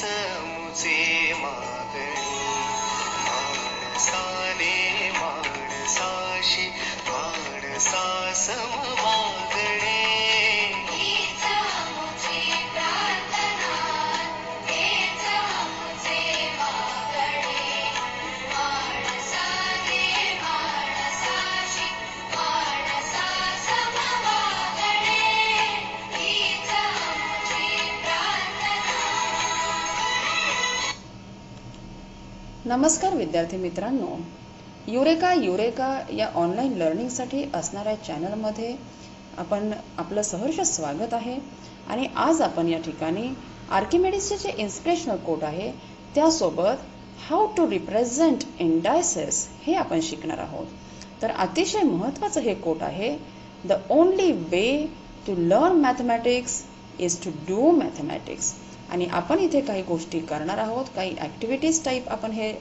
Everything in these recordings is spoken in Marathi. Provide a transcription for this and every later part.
मुझे मागणी माणसाने माणसाशी माणसा समवागणे नमस्कार विद्यार्थी मित्रांनो, युरेका या ऑनलाईन लर्निंगसाठी असणाऱ्या चॅनलमध्ये आपलं सहर्ष स्वागत आहे. आणि आज आपण या ठिकाणी आर्किमेडीसचे जे इन्स्पिरेशनल कोट आहे त्यासोबत हाऊ टू रिप्रेझेंट इंडायसेस हे आपण शिकणार आहोत. तर अतिशय महत्त्वाचं हे कोट आहे. The only way to learn mathematics is to do mathematics. आणि आपण इथे काही गोष्टी करणार आहोत, काही ॲक्टिव्हिटीज टाईप आपण हे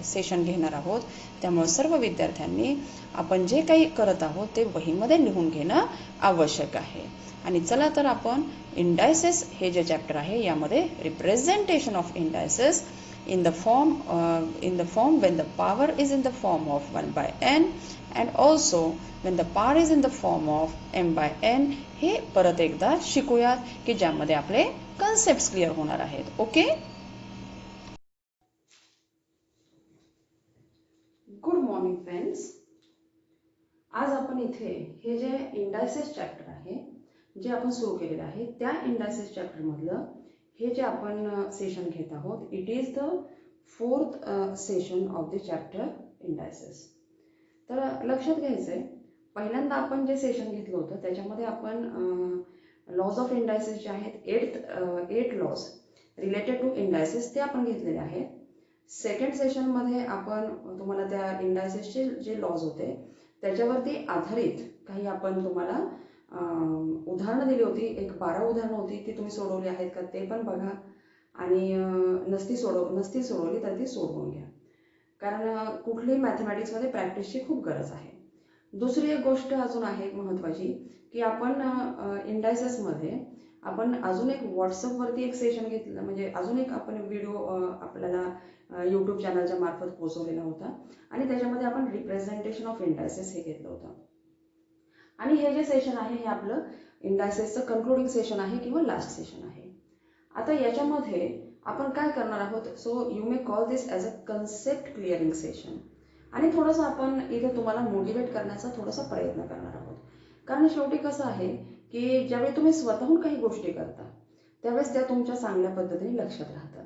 सेशन घेणार आहोत. त्यामुळे सर्व विद्यार्थ्यांनी आपण जे काही करत आहोत ते वहीमध्ये लिहून घेणं आवश्यक आहे. आणि चला तर आपण इंडायसेस हे जे चॅप्टर आहे यामध्ये representation of indices in the form when the power is in the form of 1 by n and also when the power is in the form of m by n हे परत एकदा शिकूयात की ज्यामध्ये आपले कन्सेप्ट्स क्लिअर होणार आहेत. Okay, good morning friends. आज आपण इथे हे जे इंडायसेस चॅप्टर आहे जे आपण सुरू केलेलं आहे त्या इंडायसेस चॅप्टर मधलं हे जे आपण सेशन घेत आहोत, it is the 4th session of the chapter indices. तर लक्षात घ्यायचंय, पहिल्यांदा आपण जे सेशन घेतलं होतं त्याच्यामध्ये आपण लॉज ऑफ इंडायसेस जे आहेत 8 लॉज रिलेटेड टू इंडायसेस ते आपण घेतलेले आहेत. सेकंड सेशनमध्ये आपण तुम्हाला त्या इंडायसेसचे जे लॉज होते त्याच्यावरती आधारित काही आपण तुम्हाला उदाहरणं दिली होती. एक 12 उदाहरणं होती, ती तुम्ही सोडवली आहेत का ते पण बघा. आणि नसती सोडवली तर ती सोडवून घ्या, कारण कुठलीही मॅथमॅटिक्समध्ये प्रॅक्टिसची खूप गरज आहे. दुसरी एक गोष्ट अजून आहे महत्त्वाची की आपण इंडायसेसमध्ये आपण अजून एक व्हॉट्सअपवरती एक सेशन घेतलं, म्हणजे अजून एक आपण व्हिडिओ आपल्याला यूट्यूब चॅनलच्या मार्फत पोहोचवलेला होता आणि त्याच्यामध्ये आपण रिप्रेझेंटेशन ऑफ इंडायसेस हे घेतलं होतं. आणि हे जे सेशन आहे हे आपलं इंडायसेसचं कन्क्लुडिंग सेशन आहे किंवा लास्ट सेशन आहे. आता याच्यामध्ये आपण काय करणार आहोत, so you may call this as a concept clearing session. आणि थोडंसं आपण इथे तुम्हाला मोटिवेट करण्याचा थोडासा प्रयत्न करणार आहोत. कारण शेवटी कसं आहे की ज्यावेळी तुम्ही स्वतःहून काही गोष्टी करता त्यावेळेस त्या तुमच्या चांगल्या पद्धतीने लक्षात राहतात.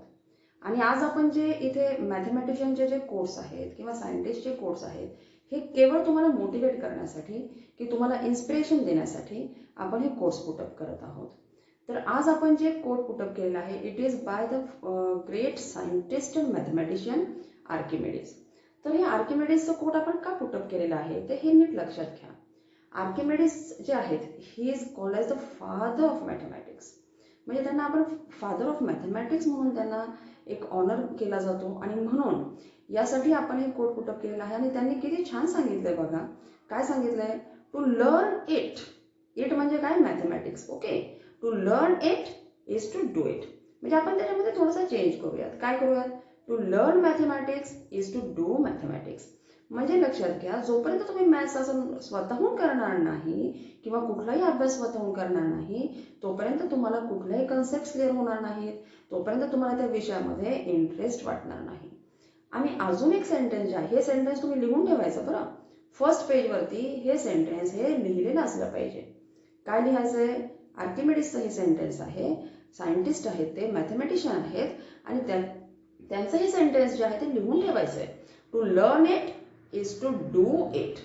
आणि आज आपण जे इथे मॅथमॅटिशियनचे जे कोर्स आहेत किंवा सायंटिस्टचे कोर्स आहेत हे केवळ तुम्हाला मोटिवेट करण्यासाठी की तुम्हाला इन्स्पिरेशन देण्यासाठी आपण हे कोर्स पुटअप करत आहोत. तर आज आपण जे कोट पुटअप केलेलं आहे it is by the great scientist and mathematician Archimedes. तर हे आर्किमेडीजचं कोट आपण का पुटअप केलेलं आहे ते हे नीट लक्षात घ्या. आर्किमेडीज जे आहेत he is called as the father of mathematics. म्हणजे त्यांना आपण फादर ऑफ मॅथमॅटिक्स म्हणून त्यांना एक ऑनर केला जातो. आणि म्हणून यासाठी आपण हे कोट पुटअप केलेलं आहे. आणि त्यांनी किती छान सांगितलंय बघा. काय सांगितलंय, टू लर्न इट. इट म्हणजे काय, mathematics. Okay, to learn it is to do it. म्हणजे आपण त्याच्यामध्ये थोडासा चेंज करूयात. काय करूयात, to learn mathematics is to do mathematics. म्हणजे लक्षात घ्या, जोपर्यंत तुम्ही मॅथ्स असं स्वतःहून करणार नाही किंवा कुठलाही अभ्यास स्वतःहून करणार नाही तोपर्यंत तुम्हाला कुठल्याही कन्सेप्ट क्लिअर होणार नाहीत, तोपर्यंत तुम्हाला त्या विषयामध्ये इंटरेस्ट वाटणार नाही. आणि अजून एक सेंटेन्स जे आहे हे सेंटेन्स तुम्ही लिहून ठेवायचं बरं. फर्स्ट पेजवरती हे सेंटेन्स हे लिहिलेलं असलं पाहिजे. काय लिहायचंय, आर्किमेडीजचं हे सेंटेन्स आहे. सायंटिस्ट आहेत ते, मॅथमॅटिशियन आहेत आणि त्यांचं हे सेंटेन्स जे आहे ते लिहून ठेवायचंय. To learn it is to do it.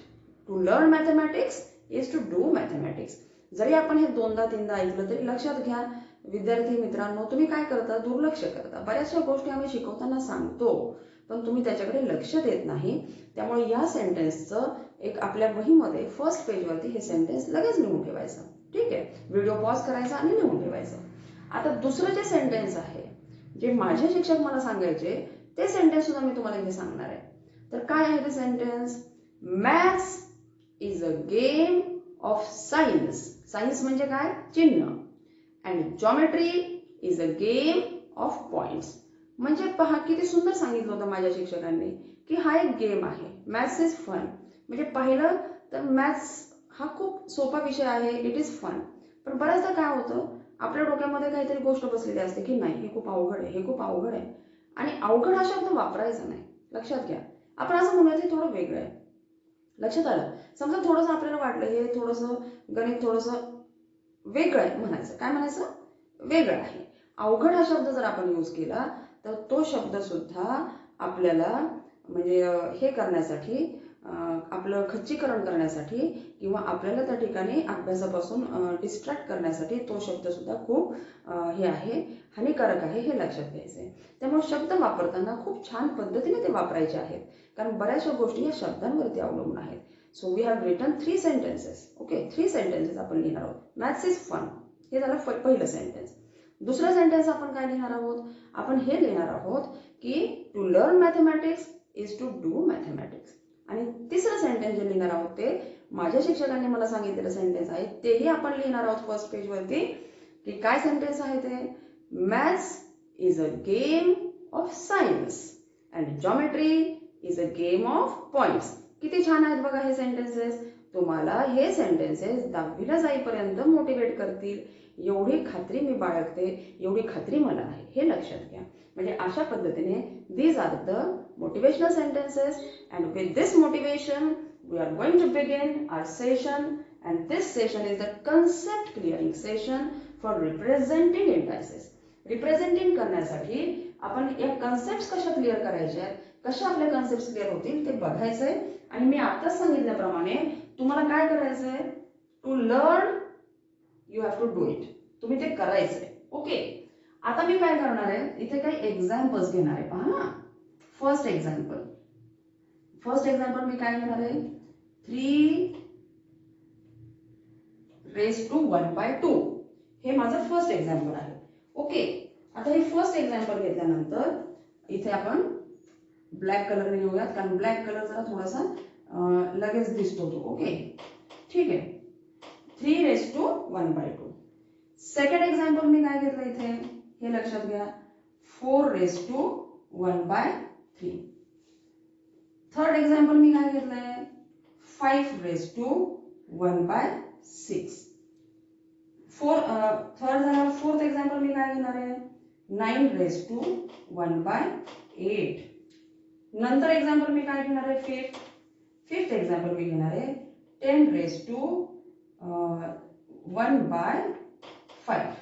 To learn mathematics is to do mathematics. जरी आपण हे 2दा-3दा ऐकलं तरी लक्षात घ्या विद्यार्थी मित्रांनो, तुम्ही काय करता, दुर्लक्ष करता. बऱ्याचशा गोष्टी आम्ही शिकवताना सांगतो पण तुम्ही त्याच्याकडे लक्ष देत नाही. त्यामुळे या सेंटेन्सचं एक आपल्या वहीमध्ये फर्स्ट पेजवरती हे सेंटेन्स लगेच लिहून ठेवायचं. ठीक आहे, व्हिडिओ पॉज करायचा आणि लिहून ठेवायचं. आता दुसरं जे सेंटेन्स आहे जे माझे शिक्षक मला सांगायचे ते सेंटेन्स सुद्धा मी तुम्हाला इथे सांगणार आहे. तर काय आहे ते sentence, maths is a game of science. Science म्हणजे काय, चिन्ह. And geometry is a game of points. म्हणजे पहा किती सुंदर सांगितलं होतं माझ्या शिक्षकांनी की हा एक गेम आहे. Maths is fun. म्हणजे पाहिलं तर मॅथ्स हा खूप सोपा विषय आहे. It is fun. पण बऱ्याचदा काय होतं, आपल्या डोक्यामध्ये काहीतरी गोष्ट बसलेली असते की नाही हे खूप अवघड आहे, हे खूप अवघड आहे. आणि अवघड हा शब्द वापरायचा नाही. लक्षात घ्या. आपण असं म्हणूयात हे थोडं वेगळं आहे. लक्षात आलं. समजा थोडंसं आपल्याला वाटलं हे थोडंसं गणित थोडंसं वेगळं आहे म्हणायचं. काय म्हणायचं? वेगळं आहे. अवघड हा शब्द जर आपण यूज केला तर तो शब्द सुद्धा आपल्याला म्हणजे हे करण्यासाठी आपलं खच्चीकरण करण्यासाठी किंवा आपल्याला त्या ठिकाणी अभ्यासापासून डिस्ट्रॅक्ट करण्यासाठी तो शब्द सुद्धा खूप हे आहे, हानिकारक आहे, हे लक्षात घ्यायचं आहे. त्यामुळे शब्द वापरताना खूप छान पद्धतीने ते वापरायचे आहेत, कारण बऱ्याचशा गोष्टी या शब्दांवरती अवलंबून आहेत. So we have written 3 sentences. Okay, 3 sentences आपण लिहिणार आहोत. मॅथ्स इज फन, हे झालं पहिलं सेंटेन्स. दुसरं सेंटेन्स आपण काय लिहिणार आहोत? आपण हे लिहिणार आहोत की to learn mathematics is to do mathematics. आणि तिसरं सेंटेन्स जे लिहिणार आहोत ते माझ्या शिक्षकांनी मला सांगितलेलं सेंटेन्स आहे, तेही आपण लिहिणार आहोत फर्स्ट पेजवरती. की काय सेंटेन्स आहे ते? Maths is a game of science and geometry is a game of points. किती छान आहेत बघा हे सेंटेन्सेस. तुम्हाला हे सेंटेन्सेस 10वीला जाईपर्यंत मोटिवेट करतील एवढी खात्री मी बाळगते, एवढी खात्री मला आहे, हे लक्षात घ्या. म्हणजे अशा पद्धतीने these are the motivational sentences, and with this motivation we are going to begin our session, and this session is the concept clearing session for representing indices. Representing करण्यासाठी आपण या कन्सेप्ट कशा क्लिअर करायच्या आहेत, कशा आपल्या कन्सेप्ट क्लिअर होतील ते बघायचंय. आणि मी आताच सांगितल्याप्रमाणे तुम्हाला काय करायचंय? To learn you have to do it. तुम्ही ते करायचंय. ओके, आता मी काय करणार आहे, इथे काही एक्झाम्पल्स घेणार आहे. पहा ना. फर्स्ट एक्झाम्पल मी काय घेणार आहे? 3 raised to 1/2. हे माझं फर्स्ट एक्झाम्पल आहे. ओके, आता हे फर्स्ट एक्झाम्पल घेतल्यानंतर इथे आपण ब्लॅक कलर घेऊयात, कारण ब्लॅक कलर जरा थोडासा लगेच दिसतो तो. ओके, ठीक आहे. 3 raised to 1/2. सेकंड एक्झाम्पल मी काय घेतलं इथे हे लक्षात घ्या. 4 raised to 1/3. थर्ड एक्झाम्पल मी काय घेतलंय? 5 raised to 1/6. थर्ड झालं. फोर्थ एक्झाम्पल मी काय घेणार आहे? 9 raised to 1/8. नंतर एक्झाम्पल मी काय घेणार आहे? फिफ्थ एक्झाम्पल मी घेणार आहे 10 raised to 1/5.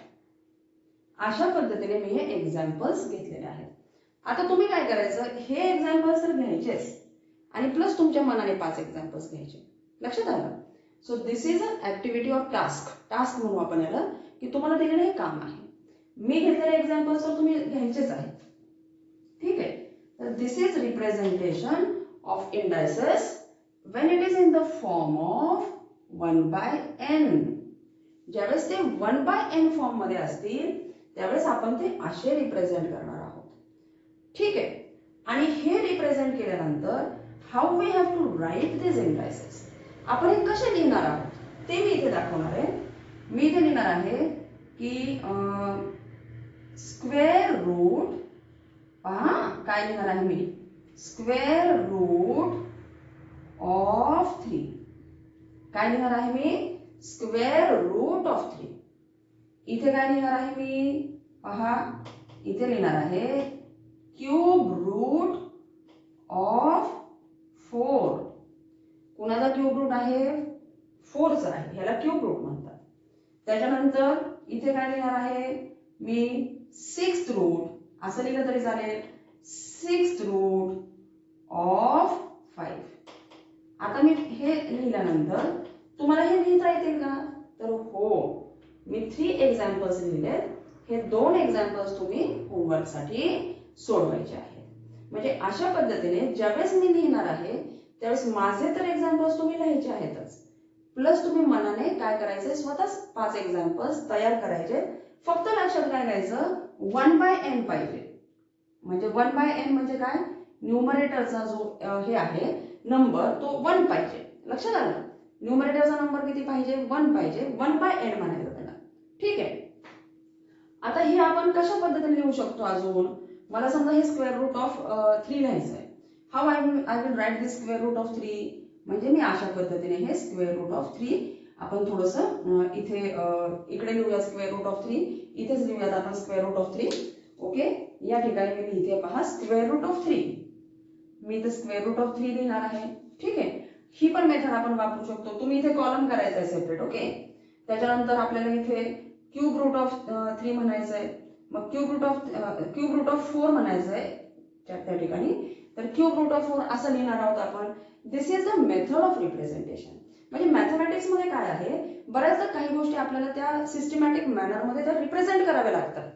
अशा पद्धतीने मी हे एक्झाम्पल्स घेतलेले आहेत. आता तुम्ही काय करायचं? हे एक्झाम्पल्स तर घ्यायचेच आणि प्लस तुमच्या मनाने 5 एक्झाम्पल्स घ्यायचे. लक्षात आलं? So this is a activity of task म्हणू आपण याला, की तुम्हाला दिलेलं हे काम आहे. मी घेतलेले एक्झाम्पल्स तर तुम्ही घ्यायचेच आहेत. ठीक आहे. तर this is representation of indices when it is in the form of 1/n. ज्यावेळेस ते 1/n फॉर्म मध्ये असतील त्यावेळेस आपण ते असे रिप्रेझेंट करणार आहोत. ठीक आहे. आणि हे रिप्रेझेंट केल्यानंतर how we have to write this indices, आपण हे कसे लिहिणार आहोत ते मी इथे दाखवणार आहे. मी इथे लिहिणार आहे की स्क्वेअर रूट. पहा काय लिहिणार आहे मी? Square root of 3. काय लिहिणार आहे मी? Square root of 3. इथे काय लिहिणार आहे मी? पहा इथे लिहिणार आहे क्यूब रूट ऑफ 4. कोणाचा क्यूब रूट आहे? 4चा आहे, ह्याला क्यूब रूट म्हणतात. त्याच्यानंतर इथे काय लिहिणार आहे मी? 6th route. असं लिहिलं तरी चालेल. 6th root of 5. आता मी हे लिहिल्यानंतर तुम्हाला हे लिहिता येतील का? तर हो, मी 3 एक्झाम्पल्स लिहिलेत. हे 2 एक्झाम्पल्स तुम्ही होमवर्क साठी सोडवायचे आहेत. म्हणजे अशा पद्धतीने ज्यावेळेस मी लिहिणार आहे त्यावेळेस माझे तर एक्झाम्पल्स तुम्ही लिहायचे आहेतच, प्लस तुम्ही मनाने काय करायचे? स्वतः 5 एक्झाम्पल्स तयार करायचे. फक्त लक्षात काय घ्यायचं? 1/n पाहिजे. म्हणजे 1/n म्हणजे काय? न्यूमरेटरचा जो हे आहे नंबर तो 1 पाहिजे. लक्षात आलं? न्यूमरेटरचा नंबर किती पाहिजे? 1 पाहिजे. 1/n म्हणायचं त्याला. ठीक आहे. आता हे आपण कशा पद्धतीने लिहू शकतो अजून, मला समजा हे स्क्वेअर रूट ऑफ 3 लिहायचं आहे. How I will write this square root of 3, म्हणजे मी अशा पद्धतीने हे स्क्वेअर रूट ऑफ 3 आपण थोडंसं इथे इकडे लिहूया स्क्वेअर रूट ऑफ 3, इथेच लिहूयात आपण स्क्वेअर रूट ऑफ 3. ओके, या ठिकाणी मी लिहिते पहा स्क्वेअर रूट ऑफ 3. मी इथे स्क्वेअर रूट ऑफ 3 लिहिणार आहे. ठीक आहे, ही पण मेथड आपण वापरू शकतो. तुम्ही इथे कॉलम करायचा आहे सेपरेट. ओके, त्याच्यानंतर आपल्याला इथे क्यूब रूट ऑफ 3 म्हणायचं आहे, मग क्यूब रूट ऑफ 4 म्हणायचं आहे त्या ठिकाणी. तर क्यूब रूट ऑफ 4 असं लिहिणार आहोत आपण. This is the method of representation. म्हणजे मॅथमॅटिक्स मध्ये काय आहे, बऱ्याचदा काही गोष्टी आपल्याला त्या सिस्टमॅटिक मॅनरमध्ये त्या रिप्रेझेंट कराव्या लागतात,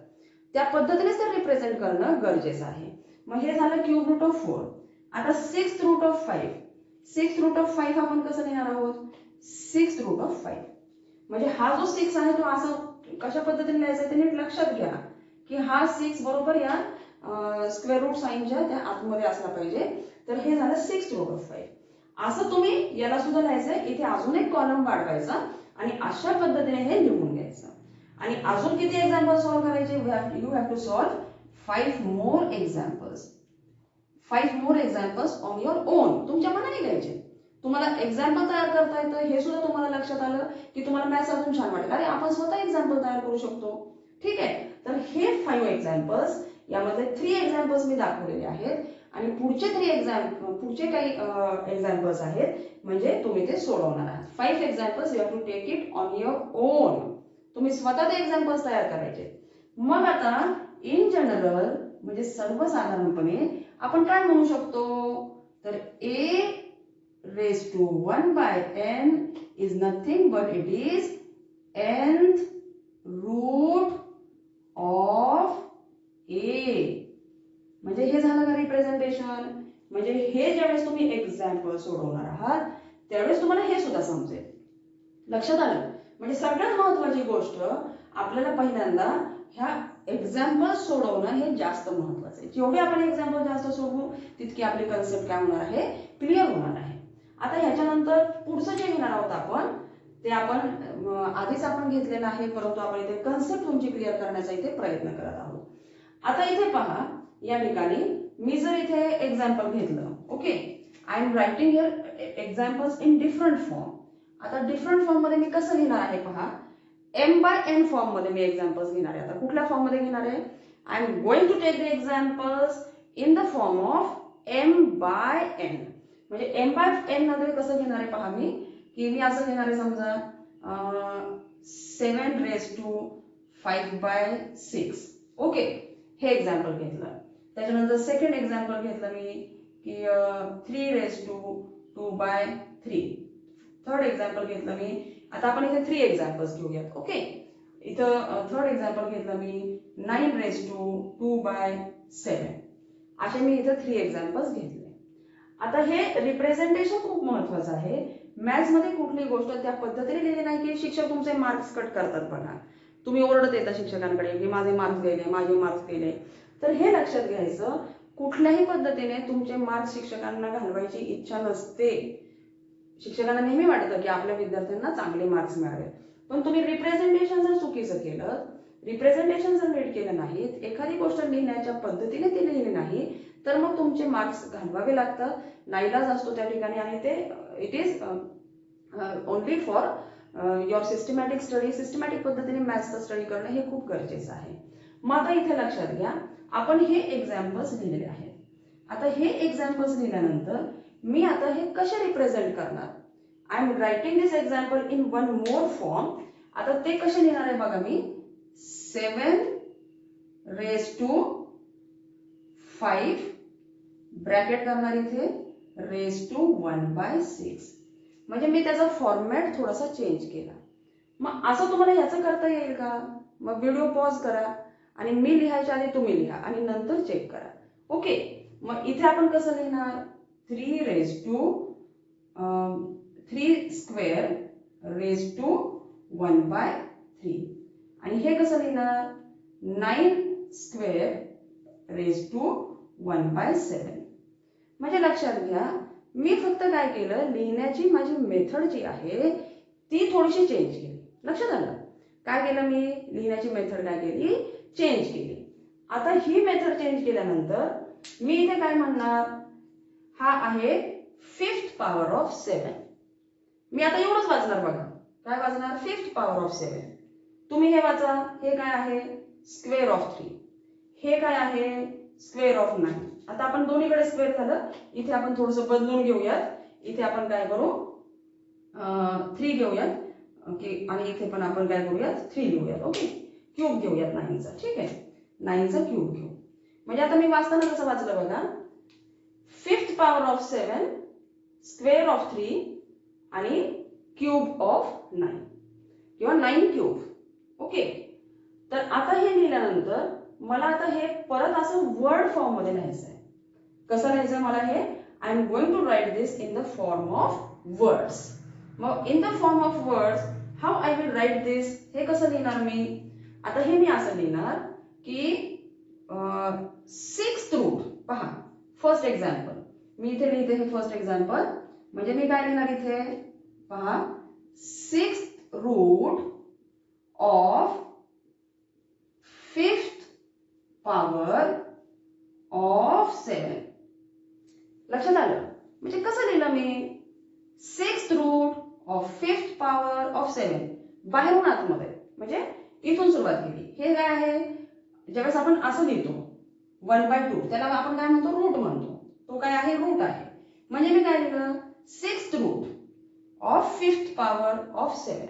त्या पद्धतीनेच ते रिप्रेझेंट करणं गरजेचं आहे. मग हे झालं क्यूब रूट ऑफ 4. आता 6 रूट ऑफ 5. 6 रूट ऑफ 5 आपण कसं लिहिणार आहोत, 6 रूट ऑफ 5. म्हणजे हा जो 6 आहे तो असं कशा पद्धतीने लिहायचा ते नीट लक्षात घ्या की हा 6 बरोबर या स्क्वेअर रूट साइनच्या त्या आतमध्ये असला पाहिजे. तर हे झालं 6 रूट ऑफ 5. असं तुम्ही याला सुद्धा लिहायचंय. इथे अजून एक कॉलम वाढवायचा आणि अशा पद्धतीने हे लिहून घ्यायचं. आणि अजून किती एक्झाम्पल सॉल्व्ह करायचे, you have to solve 5 more examples. 5 more examples on your own. तुमच्या मनाने लिहायचे. तुम्हाला एक्झाम्पल तयार करता येतं हे सुद्धा तुम्हाला लक्षात आलं की तुम्हाला मॅथ्स अजून छान वाटेल. अरे आपण स्वतः एक्झाम्पल तयार करू शकतो. ठीक आहे, तर हे 5 एक्झाम्पल्स, यामध्ये 3 एक्झाम्पल्स मी दाखवलेले आहेत आणि पुढचे काही एक्झाम्पल्स आहेत म्हणजे तुम्ही ते सोडवणार आहात. 5 एक्झाम्पल्स you have to take it on your own. तुम्ही स्वतः ते एक्झाम्पल्स तयार करायचे. मग आता इन जनरल म्हणजे सर्वसाधारणपणे आपण काय म्हणू शकतो, तर a raised to 1 by n is nothing but it is nth root of a. म्हणजे हे झालं का रिप्रेझेंटेशन. म्हणजे हे ज्यावेळेस तुम्ही एक्झाम्पल सोडवणार आहात त्यावेळेस तुम्हाला हे सुद्धा समजेल. लक्षात आलं. म्हणजे सगळ्यात महत्त्वाची गोष्ट आपल्याला पहिल्यांदा ह्या एक्झाम्पल सोडवणं हे जास्त महत्त्वाचं आहे. जेवढे आपण एक्झाम्पल जास्त सोडवू तितकी आपली कन्सेप्ट काय होणार आहे, क्लिअर होणार आहे. आता ह्याच्यानंतर पुढचं जे घेणार आहोत आपण ते आपण आधीच आपण घेतलेलं आहे, परंतु आपण इथे कन्सेप्ट तुमची क्लिअर करण्याचा इथे प्रयत्न करत आहोत. आता इथे पहा या ठिकाणी मी जर इथे एक्झाम्पल घेतलं, okay, I am writing here examples in different form. आता डिफरंट फॉर्म मध्ये मी कसं लिहिणार आहे पहा, m by n फॉर्म मध्ये मी एक्झाम्पल्स घेणार आहे. आता कुठल्या फॉर्म मध्ये घेणार आहे, I am going to take the examples in the form of m by n. म्हणजे m by n मध्ये कसं घेणार आहे पहा मी, की मी असं घेणार आहे समजा 7 raised to 5 by 6. ओके, हे एक्झाम्पल घेतलं. त्याच्यानंतर सेकंड एक्झाम्पल घेतलं मी की 3 raised to 2 by 3. Third example घेतलं मी. आता आपण इथे 3 एक्झाम्पल्स घेऊयात. ओके, इथं थर्ड एक्झाम्पल घेतलं मी 9 raised to 2 by 7. असे मी इथं 3 एक्झाम्पल्स घेतले. आता हे रिप्रेझेंटेशन खूप महत्वाचं आहे. मॅथ्स मध्ये कुठली गोष्ट त्या पद्धतीने लिहिली नाही की शिक्षक तुमचे मार्क्स कट करतात. बघा, तुम्ही ओरडत येता शिक्षकांकडे की माझे मार्क्स गेले. तर हे लक्षात घ्यायचं, कुठल्याही पद्धतीने तुमचे मार्क्स शिक्षकांना घालवायची इच्छा नसते. शिक्षकांना नेहमी वाटतं की आपल्या विद्यार्थ्यांना चांगले मार्क्स मिळावे, पण तुम्ही रिप्रेझेंटेशन जर चुकीचं केलं, रिप्रेझेंटेशन जर नीट केलं नाहीत, एखादी गोष्ट लिहिण्याच्या पद्धतीने ती लिहिली नाही तर मग तुमचे मार्क्स घालवावे लागतात. नाईलाज असतो त्या ठिकाणी आणि ते it is only for your systematic study. Systematic पद्धतीने मॅथ्सचा स्टडी करणं हे खूप गरजेचं आहे. मग आता इथे लक्षात घ्या, आपण हे एक्झाम्पल्स लिहिलेले आहेत. आता हे एक्झाम्पल्स लिहिल्यानंतर मी आता हे कसे रिप्रेझेंट करणार, I am writing this example in one more form. आता ते कसे लिहिणार आहे बघा मी, 7 raised to 5 ब्रॅकेट करणार इथे raised to 1 by 6. म्हणजे मी त्याचा फॉर्मॅट थोडासा चेंज केला. मग असं तुम्हाला याचं करता येईल का, मग व्हिडिओ पॉज करा आणि मी लिहायच्या आधी तुम्ही लिहा आणि नंतर चेक करा. ओके, मग इथे आपण कसं लिहिणार, 3 raised to 3 square raised to 1 by 3. आणि हे कसं लिहिणार, 9 square raised to 1 by 7. म्हणजे लक्षात घ्या, मी फक्त काय केलं, लिहिण्याची माझी मेथड जी आहे ती थोडीशी चेंज केली. लक्षात आलं काय केलं मी, लिहिण्याची मेथड काय केली चेंज केली. आता ही मेथड चेंज केल्यानंतर मी इथे काय म्हणणार, हा आहे 5th पॉवर ऑफ 7. मी आता एवढंच वाचणार बघा. काय वाचणार? 5th power of 7. तुम्ही हे वाचा. हे काय आहे? Square of 3. हे काय आहे? Square of 9. आता आपण दोन्हीकडे स्क्वेअर झालं. इथे आपण थोडंसं बदलून घेऊयात. इथे आपण काय करू? 3 घेऊयात. ओके. आणि इथे पण आपण काय करूयात? 3 घेऊयात. ओके. क्यूब घेऊयात 9चा. ठीक आहे. 9चा क्यूब घेऊ. म्हणजे आता मी वाचताना कसं वाचलं बघा. 5th power of 7, square of 3 आणि क्यूब ऑफ 9 किंवा 9 क्यूब. ओके. तर आता हे लिहिल्यानंतर मला आता हे परत असं वर्ड फॉर्म मध्ये लिहायचं आहे. कसं लिहायचं मला हे? I am going to write this in the form of words. मग in the form of words how I will write this? हे कसं लिहिणार मी? आता हे मी असं लिहिणार की 6th रूट. पहा, फर्स्ट एक्झाम्पल मी इथे लिहिते. हे फर्स्ट एक्झाम्पल म्हणजे मी काय लिहिणार इथे? पहा, 6th root of 5th power of 7. लक्षात आलं? म्हणजे कसं लिहिलं मी? 6th root of 5th power of 7 बाहेरून आतमध्ये, म्हणजे इथून सुरुवात केली. हे काय आहे? ज्यावेळेस आपण असं लिहितो 1/2 त्याला आपण काय म्हणतो? रूट म्हणतो. तो काय आहे? रूट आहे. म्हणजे मी काय लिहिलं? 6th root of 5th power of 7.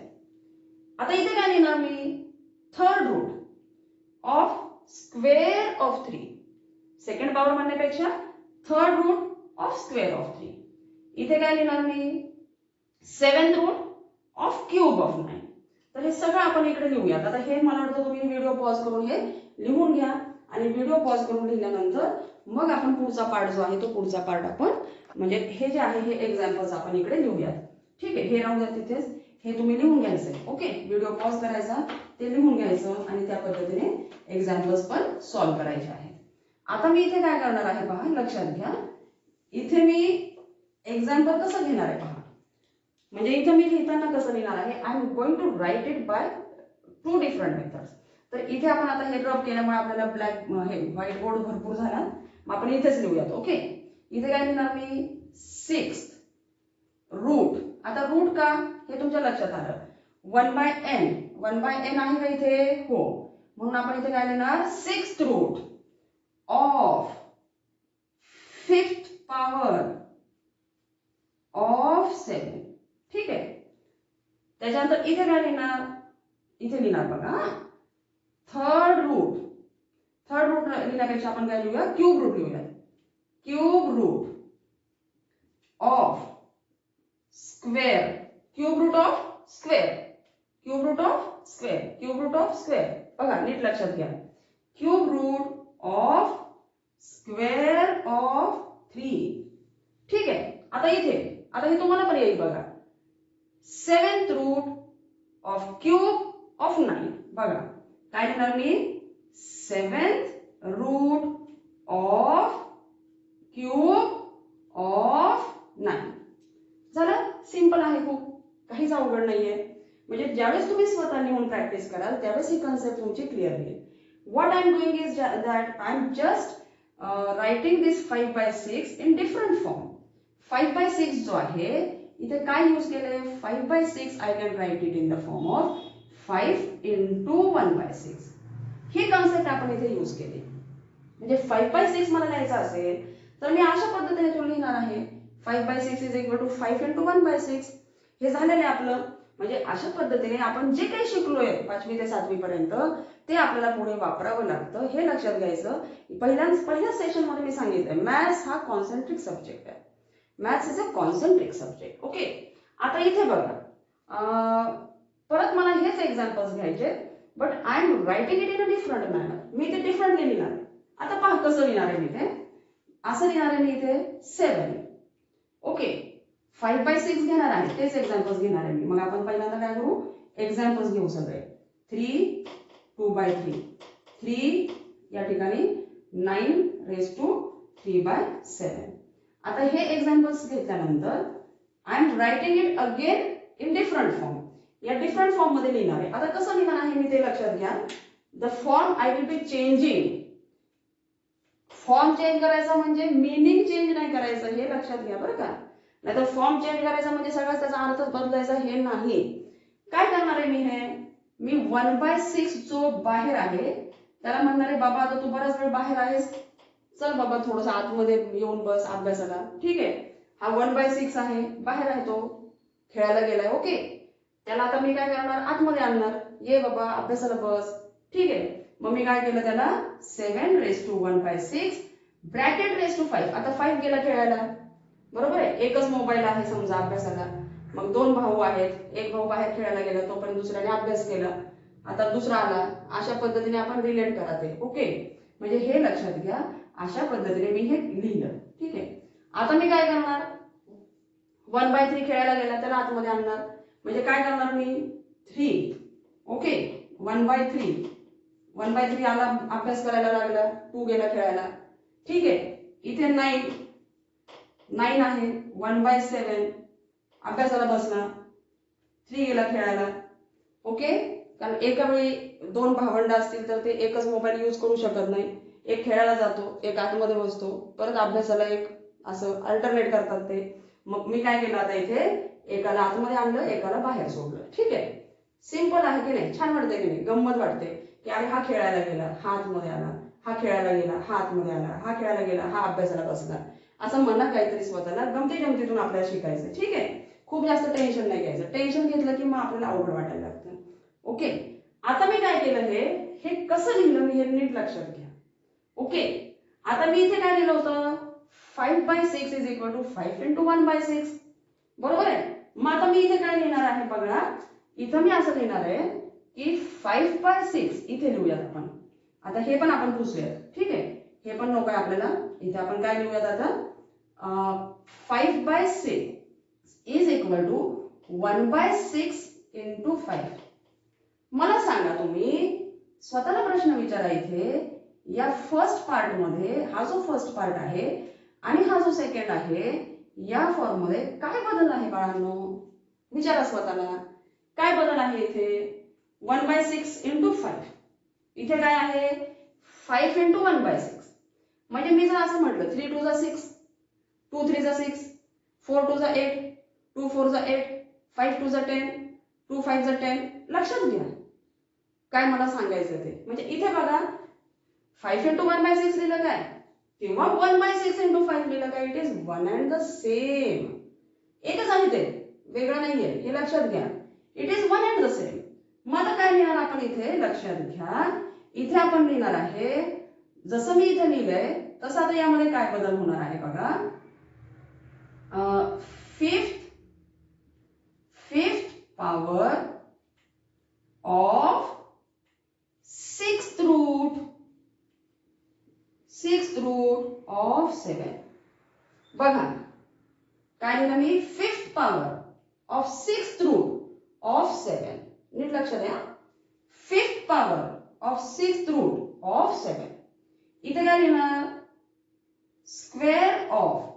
आता इथे काय लिहिणार मी? 3rd root of square of 3. Second power म्हणण्यापेक्षा 3rd root of square of 3. इथे काय लिहिणार मी? 7th root of cube of 9. तर हे सगळं आपण इकडे लिहूयात. आता हे मला वाटतं तुम्ही व्हिडिओ पॉज करून हे लिहून घ्या आणि व्हिडिओ पॉज करून लिहिल्यानंतर मग आपण पुढचा पार्ट जो आहे तो पुढचा पार्ट आपण म्हणजे हे जे आहे हे एक्झाम्पल्स आपण इकडे लिहूयात. ठीक आहे. हे राहू द्या तिथेच. हे तुम्ही लिहून घ्यायचंय. ओके. व्हिडिओ पॉज करायचा, ते लिहून घ्यायचं आणि त्या पद्धतीने एक्झाम्पल्स पण सॉल्व्ह करायचे आहेत. आता मी इथे काय करणार आहे पहा, लक्षात घ्या. इथे मी एक्झाम्पल कसं घेणार आहे पहा. म्हणजे इथे मी लिहिताना कसं लिहिणार आहे? I am going to write it by 2 different methods. तर इथे आपण आता हे रब केल्यामुळे आपल्याला ब्लॅक हे व्हाईट बोर्ड भरपूर झाला. मग आपण इथेच लिहूयात. ओके. इथे काय लिहिणार मी? 6th route. आता रूट का हे तुमच्या लक्षात आलं? 1/n. 1/n आहे का इथे? हो. म्हणून आपण इथे काय लिहिणार? 6th root of 5th power of 7. ठीक आहे. त्याच्यानंतर इथे काय लिहिणार? इथे लिहिणार बघा 3rd रूट. 3rd रूट लिहिण्यापेक्षा आपण काय लिहूया? क्यूब रूट लिहूया. Cube root of square. Cube root of square. Cube root of square. Cube root of square. बघा नीट लक्षात घ्या. Cube root of square of 3. ठीक आहे. आता हे तुम्हाला पण येईल बघा. 7th root of cube of 9. बघा काय लिहिणार मी? 7th root of cube of 9. झालं? सिंपल आहे खूप, काहीच अवघड नाहीये. म्हणजे ज्यावेळेस तुम्ही स्वतः लिहून प्रॅक्टिस कराल त्यावेळेस ही कन्सेप्ट तुमची क्लिअर होईल. What I am doing is that I am just writing this 5/6 in different form. 5/6 जो आहे इथे काय यूज केलंय? 5/6 I can write it in the form of 5 into 1/6. He concept आपण इथे यूज केली. म्हणजे 5/6 मला लिहायचं असेल तर मी अशा पद्धतीने तो लिहिणार आहे. 5/6 इज इक्वल टू 5 into 1/6. हे झालेलं आहे आपलं. म्हणजे अशा पद्धतीने आपण जे काही शिकलोय 5वी ते 7वी पर्यंत ते आपल्याला पुढे वापरावं लागतं. हे लक्षात घ्यायचं. पहिल्या सेशन मध्ये मी सांगितलं मॅथ्स हा कॉन्सेंट्रिक सब्जेक्ट आहे. Maths is a concentric subject. Okay. आता इथे बघा परत मला हेच एक्झाम्पल्स घ्यायचे but I am writing it in a different manner. मी ते डिफरंटली लिहिणार आहे. आता पहा कसं लिहिणार आहे मी ते. असं लिहिणार आहे मी इथे 7. ओके. 5/6 घेणार आहे. तेच एक्झाम्पल्स घेणार आहे मी. मग आपण पहिल्यांदा काय करू? एक्झाम्पल्स घेऊ सगळे. 3 2/3. 3 या ठिकाणी 9 raised to 3/7. आता हे एक्झाम्पल्स घेतल्यानंतर I am writing it again in different form. या डिफरंट फॉर्म मध्ये लिहिणार आहे. आता कसं लिहिणार आहे मी ते लक्षात घ्या. The form I will be changing. Form change करायचा म्हणजे मिनिंग चेंज नाही करायचं, हे लक्षात घ्या बरं का. नाहीतर फॉर्म चेंज करायचा म्हणजे सगळाच त्याचा अर्थच बदलायचा हे नाही. काय करणार आहे मी 1/6 जो बाहेर आहे त्याला म्हणणार आहे बाबा आता तू बराच वेळ बाहेर आहेस, चल बाबा थोडस आतमध्ये येऊन बस अभ्यासाला. ठीक आहे, हा 1/6 आहे, बाहेर आहे तो, खेळायला गेलाय. ओके, त्याला आता मी काय करणार, आतमध्ये आणणार. ये बाबा अभ्यासाला बस. ठीक आहे, मग मी काय केलं त्याला 7 raised to 1/6 bracket raised to 5. आता 5 गेला खेळायला, बरोबर आहे. एकच मोबाईल आहे समजा अभ्यासाला. मग 2 भाऊ आहेत, एक भाऊ बाहेर खेळायला गेला, तोपर्यंत दुसऱ्याने अभ्यास केला. आता दुसरा आला. अशा पद्धतीने आपण रिलेट करा ते. ओके, म्हणजे हे लक्षात घ्या, अशा पद्धतीने मी हे लिहिलं. ठीक आहे, आता मी काय करणार, 1/3 खेळायला गेला, त्याला आतमध्ये आणणार. म्हणजे काय करणार मी 3. ओके, 1/3 आला, अभ्यास करायला लागला, 2 गेला खेळायला. ठीक आहे, इथे 9 आहे, 1/7 अभ्यासाला बसला, 3 गेला खेळायला. ओके, कारण एका वेळी 2 भावंड असतील तर ते एकच मोबाईल यूज करू शकत नाही. एक खेळायला जातो, एक आतमध्ये बसतो, परत अभ्यासाला एक, असं अल्टरनेट करतात ते. मग मी काय केलं आता इथे एकाला आतमध्ये आणलं, एकाला बाहेर सोडलं. ठीक आहे, सिंपल आहे की नाही, छान वाटतंय की नाही, गंमत वाटते की अरे हा खेळायला गेला, हा आतमध्ये आला, हा खेळायला गेला, हा आतमध्ये आला, हा खेळायला गेला, हा अभ्यासाला बसला. असं म्हणा काहीतरी स्वतःला गमती जमतीतून आपल्याला शिकायचं. ठीक आहे, खूप जास्त टेन्शन नाही घ्यायचं. टेन्शन घेतलं की मग आपल्याला अवघड वाटायला लागतं. ओके, आता मी काय केलं, हे कसं लिहिलं मी हे नीट लक्षात घ्या. ओके, आता मी इथे काय लिहिलं होतं, 5/6 इज इक्वल टू 5 into 1/6. बरोबर आहे. मग आता मी इथे काय लिहिणार आहे बघा, इथं मी असं लिहिणार आहे की 5/6 इथे लिहूयात आपण. आता हे पण आपण पुसूयात. ठीक आहे, हे पण नको आहे आपल्याला. इथे आपण काय लिहूयात आता, 5/6 इज इक्वल टू 1/6 into 5. मला सांगा तुम्ही, स्वतःला प्रश्न विचारा इथे, या फर्स्ट पार्ट मध्ये हा जो फर्स्ट पार्ट आहे आणि हा जो सेकंड आहे, या फॉर्म मध्ये काय बदल आहे बाळांनो? विचारा स्वतःला, काय बदल आहे इथे? 1/6 into 5, इथे काय आहे 5 into 1/6. म्हणजे मी जर असं म्हटलं 3 2 6, 2 3 6, 4 2 8, 2 4 8, 5 2 10, 2 5 10. लक्षात घ्या काय मला सांगायचं ते. म्हणजे इथे बघा 5 into 1/6 लिहिलं काय, किंवा 1/6 into 5 लिहिलं काय, it is one and the same. एकच आहे ते, वेगळं नाहीये, हे लक्षात घ्या. It is one and the same. मग आता काय लिहिणार आपण इथे, लक्षात घ्या, इथे आपण लिहिणार आहे जसं मी इथे लिहिलंय तसं. आता यामध्ये काय बदल होणार आहे बघा, fifth power of sixth root of 7. बघा काय लिहिलं मी, 5th power of 6th root of 7. नीट लक्षात द्या, 5th power of 6th root of 7. इथे काय लिहिणार, square of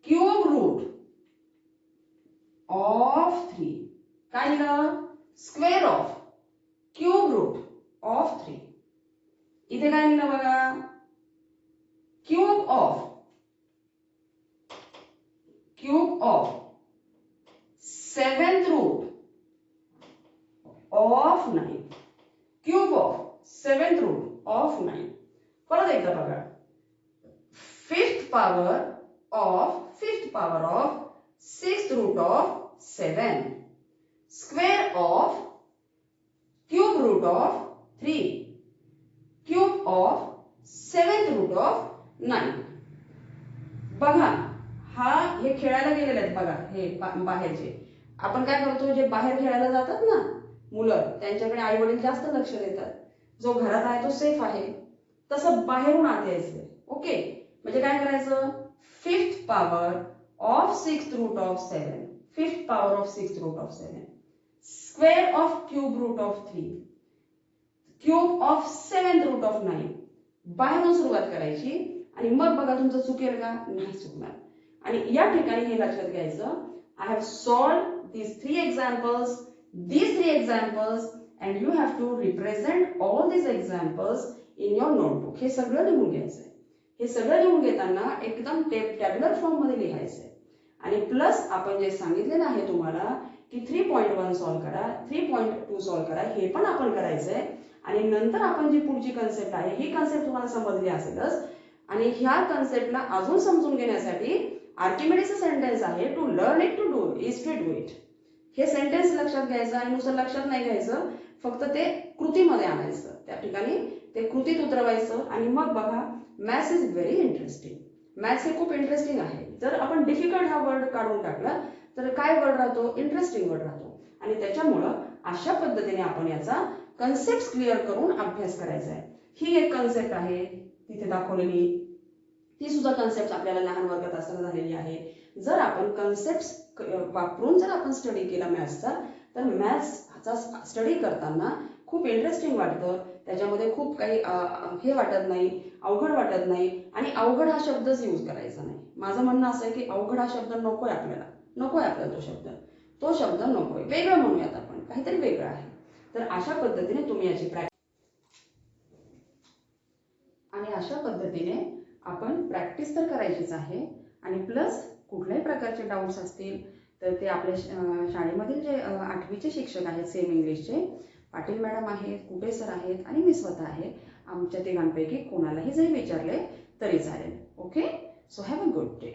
cube root of 3. काय लिहिलं, square of cube root of 3. इथे काय लिहिलं बघा, cube of 7th root of 9. Cube of 7th root of 9. परत एकदा बघा, 5th power of 6th root of 7, square of cube root of 3, cube of 7th root of 9. बघा हा, हे खेळायला गेलेले आहेत बघा, हे बाहेरचे. आपण काय करतो, जे बाहेर खेळायला जातात ना मुलं, त्यांच्याकडे आई वडील जास्त लक्ष देतात. जो घरात आहे तो सेफ आहे, तसं बाहेरून आत यायचं. ओके, म्हणजे काय करायचं, 5th power of 6th root of 7, 5th power of 6th root of 7, square of cube root of 3, cube of 7th root of 9. बाहेरून सुरुवात करायची आणि मग बघा तुमचं चुकेल का, नाही चुकणार. आणि या ठिकाणी हे लक्षात घ्यायचं, I have solved these 3 examples and you have to represent all this examples in your notebook. हे सगळं लिहून घ्यायचं आहे. हे सगळं लिहून घेताना एकदम टॅब्युलर फॉर्ममध्ये लिहायचं आहे. आणि प्लस आपण जे सांगितलेलं आहे तुम्हाला की 3.1 सॉल्व्ह करा, 3.2 सॉल्व्ह करा, हे पण आपण करायचं आहे. आणि नंतर आपण जी पुढची कन्सेप्ट आहे ही कन्सेप्ट तुम्हाला समजली असेलच. आणि ह्या कन्सेप्टला अजून समजून घेण्यासाठी आर्किमिडीजचं सेंटेन्स आहे to learn it to do is to do it. हे सेंटेन्स लक्षात घ्यायचं आणि नुसतं लक्षात नाही घ्यायचं, फक्त ते कृतीमध्ये आणायचं. त्या ठिकाणी ते कृतीत उतरवायचं. आणि मग बघा, maths is very interesting. Maths हे खूप इंटरेस्टिंग आहे. जर आपण डिफिकल्ट हा वर्ड काढून टाकला तर काय वर्ड राहतो? इंटरेस्टिंग वर्ड राहतो. आणि त्याच्यामुळं अशा पद्धतीने आपण याचा कन्सेप्ट क्लिअर करून अभ्यास करायचा आहे. ही एक कन्सेप्ट आहे तिथे दाखवलेली. ती सुद्धा कन्सेप्ट आपल्याला लहान वर्गात असताना झालेली आहे. जर आपण कन्सेप्ट वापरून जर आपण स्टडी केला मॅथ्सचा, तर मॅथ्सचा स्टडी करताना खूप इंटरेस्टिंग वाटतं. त्याच्यामध्ये खूप काही हे वाटत नाही, अवघड वाटत नाही. आणि अवघड हा शब्दच यूज करायचा नाही. माझं म्हणणं असं आहे की अवघड हा शब्द नकोय आपल्याला. नकोय आपल्याला तो शब्द नकोय. वेगळं म्हणूयात आपण, काहीतरी वेगळं आहे. तर अशा पद्धतीने तुम्ही याची आणि अशा पद्धतीने आपण प्रॅक्टिस तर करायचीच आहे. आणि प्लस कुठल्याही प्रकारचे डाऊट्स असतील तर ते आपल्या शाळेमधील जे 8वीचे शिक्षक आहेत सेम इंग्लिशचे, पाटील मॅडम आहेत, कुटे सर आहेत आणि मी स्वतः आहे, आमच्या तिघांपैकी कोणालाही जरी विचारले तरी चालेल. Okay, so have a good day.